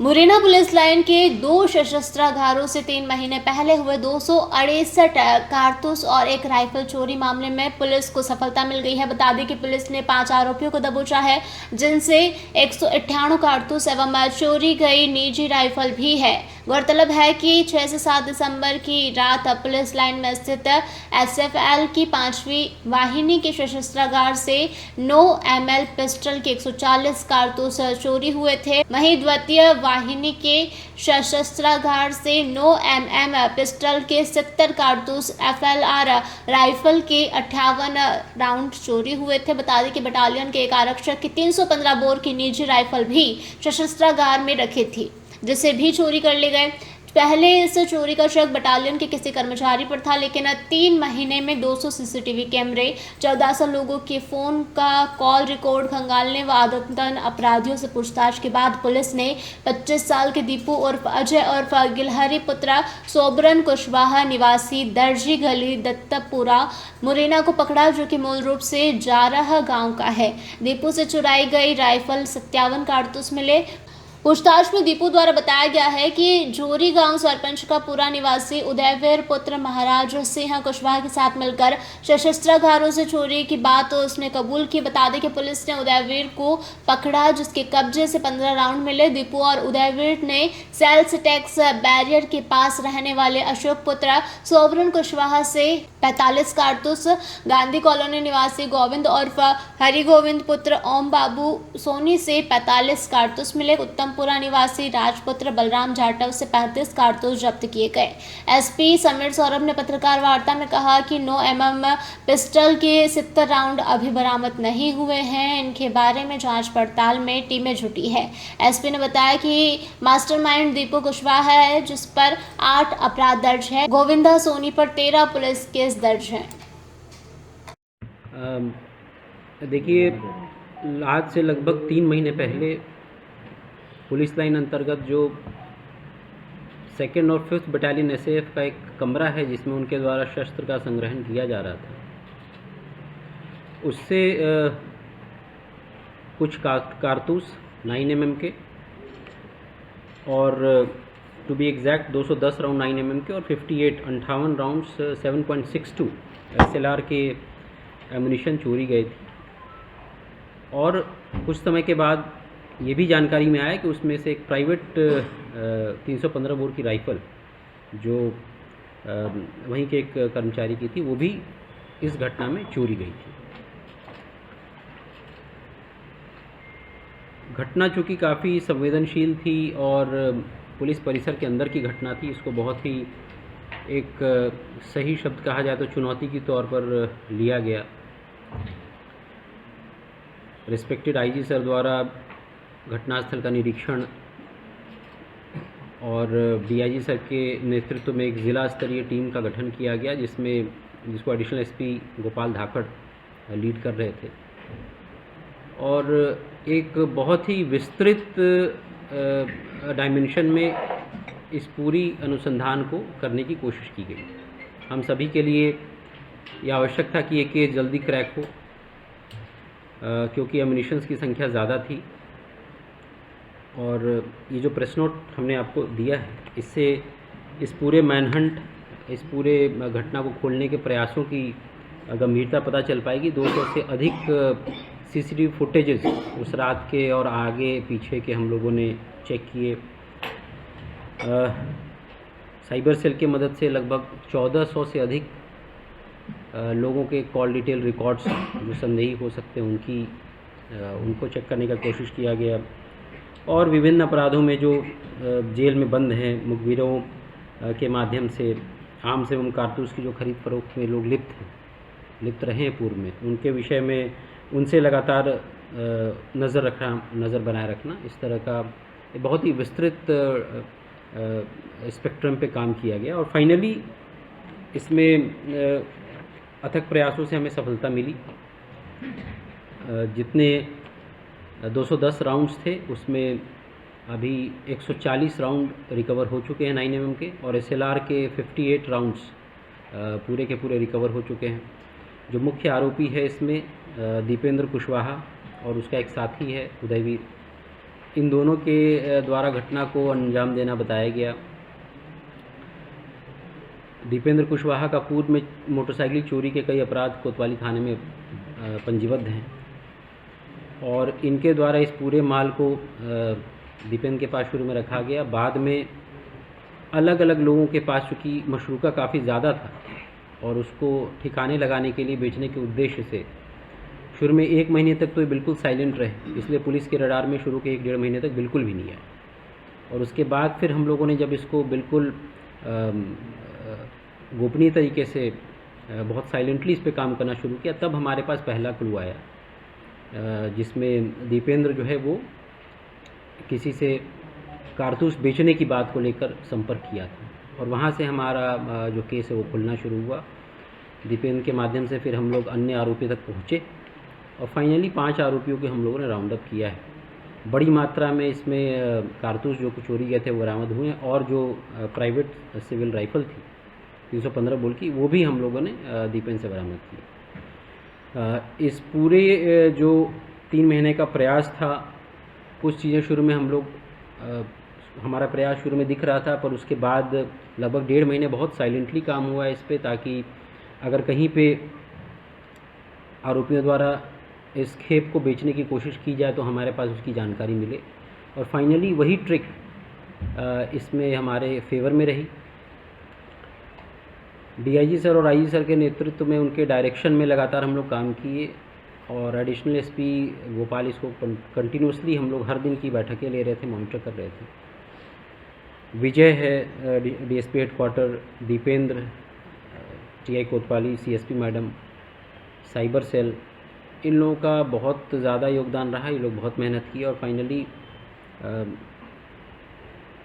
Morena police line के दो सशस्त्रागारों से 3 महीने पहले हुए 268 कारतूस और एक राइफल चोरी मामले में पुलिस को सफलता मिल गई है। बता दें कि पुलिस ने 5 आरोपियों को दबोचा है, जिनसे 198 कारतूस एवं चोरी गई निजी राइफल भी है। गौरतलब है कि 6 से 7 दिसंबर की रात पुलिस लाइन में स्थित एसएफएल की 5वीं वाहिनी के सशस्त्रागार से 9 ml पिस्टल के 140 कारतूस चोरी हुए थे। वहीं द्वितीय वाहिनी के सशस्त्रागार से 9 mm पिस्टल के 70 कारतूस एफएलआर राइफल के 58 राउंड चोरी हुए थे। बता दें कि बटालियन के एक आरक्षक की 315 बोर की निजी राइफल भी सशस्त्रागार में रखी थी, जिसे भी चोरी कर ले गए। पहले इस चोरी का शक बटालियन के किसी कर्मचारी पर था, लेकिन 3 महीने में 200 सीसीटीवी कैमरे, 1400 लोगों के फोन का कॉल रिकॉर्ड खंगालने व आदतन अपराधियों से पूछताछ के बाद पुलिस ने 25 साल के दीपू उर्फ अजय उर्फ गिलहरी पुत्र सोबरन कुशवाहा निवासी दर्जी गली दत्तपुरा मुरैना को पकड़ा, जो कि मूल रूप से जारह गांव का है। दीपू से चुराई गई राइफल 57 कारतूस मिले। पूछताछ में दीपू द्वारा बताया गया है कि जोरी गांव सरपंच का पूरा निवासी उदयवीर पुत्र महाराज सिंह कुशवाहा के साथ मिलकर सशस्त्रागारों से चोरी की बात उसने कबूल की। बता दें कि पुलिस ने उदयवीर को पकड़ा, जिसके कब्जे से 15 राउंड मिले। दीपू और उदयवीर ने सेल्स टैक्स बैरियर के पास रहने वाले अशोक पुत्र सोबरन कुशवाहा से 45 कारतूस, गांधी कॉलोनी निवासी गोविंद उर्फ हरि गोविंद पुत्र ओम बाबू सोनी से 45 कारतूस मिले। उत्तमपुरा निवासी राजपुत्र बलराम जाटव से 35 कारतूस जब्त किए गए। एसपी समीर सौरभ ने पत्रकार वार्ता में कहा कि 9 mm पिस्टल के 70 राउंड अभी बरामद नहीं हुए हैं। इनके बारे में जांच पड़ताल में टीमें जुटी है। एसपी ने बताया कि मास्टरमाइंड दीपू कुशवाहा है, जिस पर 8 अपराध दर्ज है। गोविंदा सोनी पर 13 पुलिस केस दर्ज है। देखिए, आज से लगभग 3 महीने पहले पुलिस लाइन अंतर्गत जो 2nd और 5th बटालियन एसएएफ का एक कमरा है, जिसमें उनके द्वारा शस्त्र का संग्रहण किया जा रहा था, उससे कुछ कारतूस 9 mm के और to be exact 210 round 9 mm के और 58 राउंड्स 7.62 SLR के एमुनिशन चोरी गए थे। और कुछ समय के बाद ये भी जानकारी में आया कि उसमें से एक प्राइवेट 315 बोर की राइफ़ल जो वहीं के एक कर्मचारी की थी, वो भी इस घटना में चोरी गई थी। घटना चूँकि काफ़ी संवेदनशील थी और पुलिस परिसर के अंदर की घटना थी, इसको बहुत ही एक सही शब्द कहा जाए तो चुनौती के तौर पर लिया गया। रिस्पेक्टेड आईजी सर द्वारा घटनास्थल का निरीक्षण और डीआईजी सर के नेतृत्व में एक ज़िला स्तरीय टीम का गठन किया गया, जिसको एडिशनल एसपी गोपाल धाकड़ लीड कर रहे थे। और एक बहुत ही विस्तृत डायमेंशन में इस पूरी अनुसंधान को करने की कोशिश की गई। हम सभी के लिए यह आवश्यक था कि ये केस जल्दी क्रैक हो, क्योंकि एमुनिशंस की संख्या ज़्यादा थी। और ये जो प्रेस नोट हमने आपको दिया है, इससे इस पूरे मैनहंट, इस पूरे घटना को खोलने के प्रयासों की गंभीरता पता चल पाएगी। 200 से अधिक सीसीटीवी फुटेजेस उस रात के और आगे पीछे के हम लोगों ने चेक किए। साइबर सेल की मदद से लगभग 1400 से अधिक लोगों के कॉल डिटेल रिकॉर्ड्स जो संदेही हो सकते हैं उनको चेक करने का कोशिश किया गया। और विभिन्न अपराधों में जो जेल में बंद हैं, मुखबिरों के माध्यम से आर्म्स एवं कारतूस की जो खरीद फरोख्त में लोग लिप्त रहे हैं पूर्व में, उनके विषय में उनसे लगातार नज़र बनाए रखना, इस तरह का बहुत ही विस्तृत स्पेक्ट्रम पे काम किया गया। और फाइनली इसमें अथक प्रयासों से हमें सफलता मिली। जितने 210 राउंड्स थे, उसमें अभी 140 राउंड रिकवर हो चुके हैं 9 mm के, और SLR के 58 राउंड्स पूरे के पूरे रिकवर हो चुके हैं। जो मुख्य आरोपी है इसमें दीपेंद्र कुशवाहा और उसका एक साथी है उदयवीर, इन दोनों के द्वारा घटना को अंजाम देना बताया गया। दीपेंद्र कुशवाहा का पूर्व में मोटरसाइकिल चोरी के कई अपराध कोतवाली थाने में पंजीबद्ध हैं और इनके द्वारा इस पूरे माल को दीपेंद्र के पास शुरू में रखा गया। बाद में अलग अलग लोगों के पास चूँकि मशरूका काफ़ी ज़्यादा था और उसको ठिकाने लगाने के लिए बेचने के उद्देश्य से शुरू में 1 महीने तक तो ये बिल्कुल साइलेंट रहे, इसलिए पुलिस के रडार में शुरू के 1-1.5 महीने तक बिल्कुल भी नहीं आया। और उसके बाद फिर हम लोगों ने जब इसको बिल्कुल गोपनीय तरीके से बहुत साइलेंटली इस पे काम करना शुरू किया, तब हमारे पास पहला क्लू आया, जिसमें दीपेंद्र जो है वो किसी से कारतूस बेचने की बात को लेकर संपर्क किया था और वहाँ से हमारा जो केस है वो खुलना शुरू हुआ। दीपेंद्र के माध्यम से फिर हम लोग अन्य आरोपी तक पहुँचे और फाइनली 5 आरोपियों के हम लोगों ने राउंड अप किया है। बड़ी मात्रा में इसमें कारतूस जो चोरी गए थे वो बरामद हुए और जो प्राइवेट सिविल राइफल थी 315 बोल की, वो भी हम लोगों ने दीपेंद्र से बरामद की। इस पूरे जो 3 महीने का प्रयास था, कुछ चीज़ें शुरू में हम लोग हमारा प्रयास शुरू में दिख रहा था, पर उसके बाद लगभग 1.5 महीने बहुत साइलेंटली काम हुआ है इस पे, ताकि अगर कहीं पे आरोपियों द्वारा इस खेप को बेचने की कोशिश की जाए तो हमारे पास उसकी जानकारी मिले। और फाइनली वही ट्रिक इसमें हमारे फेवर में रही। डीआईजी सर और आईजी सर के नेतृत्व में उनके डायरेक्शन में लगातार हम लोग काम किए और एडिशनल एसपी भोपाल इसको कंटिन्यूसली हम लोग हर दिन की बैठकें ले रहे थे, मॉनिटर कर रहे थे। विजय है डीएसपी हेडक्वार्टर, दीपेंद्र, टीआई कोतवाली, सीएसपी मैडम, साइबर सेल, इन लोगों का बहुत ज़्यादा योगदान रहा। ये लोग बहुत मेहनत की और फाइनली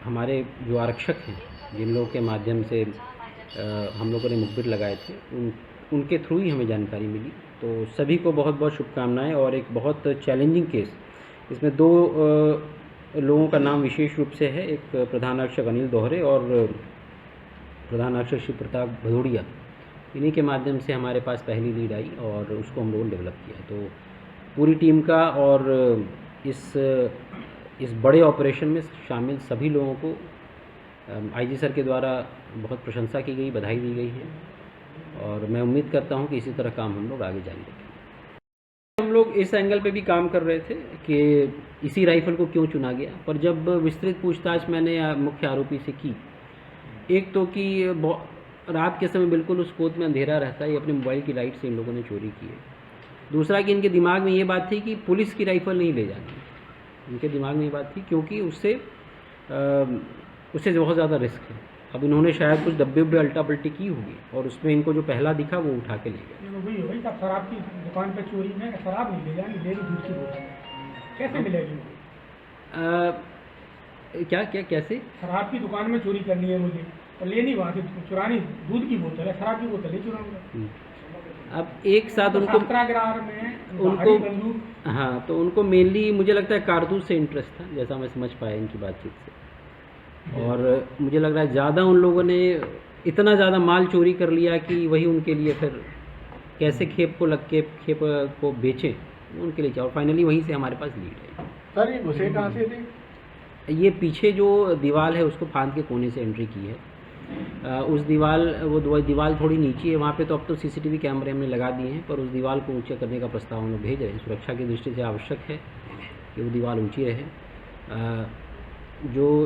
हमारे जो आरक्षक हैं, जिन लोगों के माध्यम से हम लोगों ने मुखबिर लगाए थे, उनके थ्रू ही हमें जानकारी मिली। तो सभी को बहुत बहुत शुभकामनाएं। और एक बहुत चैलेंजिंग केस, इसमें 2 लोगों का नाम विशेष रूप से है, एक प्रधान आरक्षक अनिल दोहरे और प्रधान आरक्षक शिव प्रताप भदौड़िया। इन्हीं के माध्यम से हमारे पास पहली लीड आई और उसको हम लोगों ने डेवलप किया। तो पूरी टीम का और इस बड़े ऑपरेशन में शामिल सभी लोगों को आईजी सर के द्वारा बहुत प्रशंसा की गई, बधाई दी गई है और मैं उम्मीद करता हूं कि इसी तरह काम हम लोग आगे जारी रखेंगे। हम लोग इस एंगल पे भी काम कर रहे थे कि इसी राइफ़ल को क्यों चुना गया, पर जब विस्तृत पूछताछ मैंने मुख्य आरोपी से की, एक तो कि रात के समय बिल्कुल उस कोच में अंधेरा रहता है, ये अपने मोबाइल की लाइट से इन लोगों ने चोरी की है। दूसरा कि इनके दिमाग में ये बात थी कि पुलिस की राइफ़ल नहीं ले जानी, इनके दिमाग में ये बात थी क्योंकि उससे बहुत ज़्यादा रिस्क है। अब इन्होंने शायद कुछ डब्बे अल्टा पल्टी की होगी और उसमें इनको जो पहला दिखा वो उठा के ले गए। वही शराब की दुकान पे चोरी में शराब नहीं ले जाएंगे, डेली दूध की बोतल कैसे मिलेगी? कैसे शराब की दुकान में चोरी करनी है मुझे और लेनी वहाँ से चुरानी दूध की बोतल है, शराब की बोतल ही चुराऊंगा। अब एक साथ उनको हाँ, तो उनको मेनली मुझे लगता है कारतूस से इंटरेस्ट था, जैसा मैं समझ पाया इनकी बातचीत से। और मुझे लग रहा है ज़्यादा उन लोगों ने इतना ज़्यादा माल चोरी कर लिया कि वही उनके लिए फिर कैसे खेप को बेचें, उनके लिए चाहिए। और फाइनली वहीं से हमारे पास लीड है। सर ये घुसे कहाँ से थे? ये पीछे जो दीवार है उसको फांद के कोने से एंट्री की है। उस दीवार थोड़ी नीची है, वहाँ पे तो अब तो सीसीटीवी कैमरे हमने लगा दिए हैं, पर उस दीवार को ऊंचा करने का प्रस्ताव हम लोग भेज रहे हैं। सुरक्षा की दृष्टि से आवश्यक है कि वो दीवार ऊंची रहे।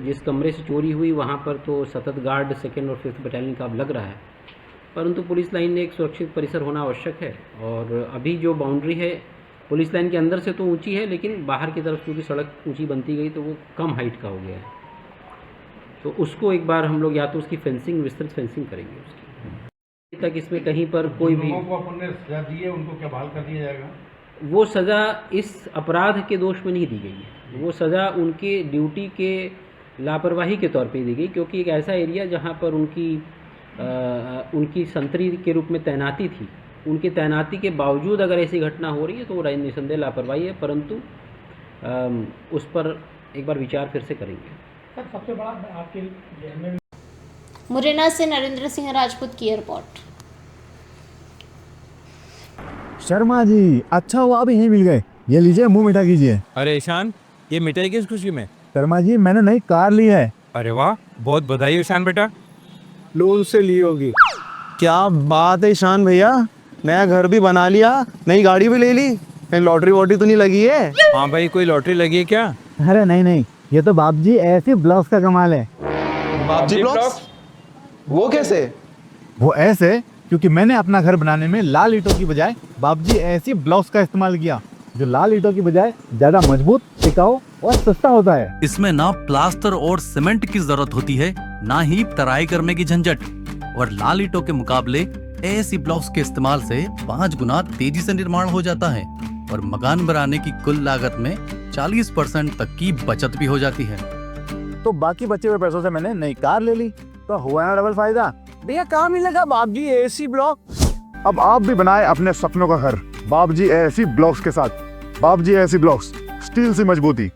जिस कमरे से चोरी हुई वहाँ पर तो सतत गार्ड 2nd और 5th बटालियन का अब लग रहा है, परंतु पुलिस लाइन में एक सुरक्षित परिसर होना आवश्यक है। और अभी जो बाउंड्री है पुलिस लाइन के अंदर से तो ऊंची है, लेकिन बाहर की तरफ क्योंकि सड़क ऊंची बनती गई तो वो कम हाइट का हो गया है। तो उसको एक बार हम लोग या तो उसकी फेंसिंग, विस्तृत फेंसिंग करेंगे उसकी, तक इसमें कहीं पर कोई भी सजा दी है, उनको क्या बहाल कर दिया जाएगा? वो सज़ा इस अपराध के दोष में नहीं दी गई है, वो सज़ा उनके ड्यूटी के लापरवाही के तौर पे दी गई, क्योंकि एक ऐसा एरिया जहाँ पर उनकी संतरी के रूप में तैनाती थी, उनकी तैनाती के बावजूद अगर ऐसी घटना हो रही है तो वो निसंदेह लापरवाही है, परंतु उस पर एक बार विचार फिर से करेंगे। सर सबसे बड़ा आपके मुरैना से नरेंद्र सिंह राजपूत की रिपोर्ट। शर्मा जी, अच्छा हुआ आप यहीं मिल गए। ये लीजिए, मुंह मीठा कीजिए। अरे ईशान, ये मिठाई किस खुशी में? शर्मा जी मैंने नई कार ली है। अरे वाह, बहुत बधाई ईशान बेटा। लोन से ली होगी। क्या बात है ईशान भैया, नया घर भी बना लिया, नई गाड़ी भी ले ली, कहीं लॉटरी वॉटरी तो नहीं लगी है? हाँ भाई, कोई लॉटरी लगी है क्या? अरे नहीं, ये तो बाप जी ऐसे ब्लॉक्स का कमाल है। बापजी ब्लॉक्स? वो कैसे? वो ऐसे क्योंकि मैंने अपना घर बनाने में लाल ईंटों की बजाय बाप जी ऐसी ब्लॉक्स का इस्तेमाल किया, जो लाल ईंटों की बजाय ज्यादा मजबूत, टिकाऊ और सस्ता होता है। इसमें ना प्लास्टर और सीमेंट की जरूरत होती है, ना ही तराई करने की झंझट। और लाल ईंटों के मुकाबले ऐसी ब्लॉक्स के इस्तेमाल से 5 गुना तेजी से निर्माण हो जाता है और मकान बनाने की कुल लागत में 40% तक की बचत भी हो जाती है। तो बाकी बचे हुए पैसों से मैंने नई कार ले ली, तो हुआ ना डबल फायदा। भैया कहाँ मिलेगा बाप जी एसी ब्लॉक? अब आप भी बनाए अपने सपनों का घर बाप जी एसी ब्लॉक्स के साथ। बाप जी एसी ब्लॉक्स, स्टील से मजबूती।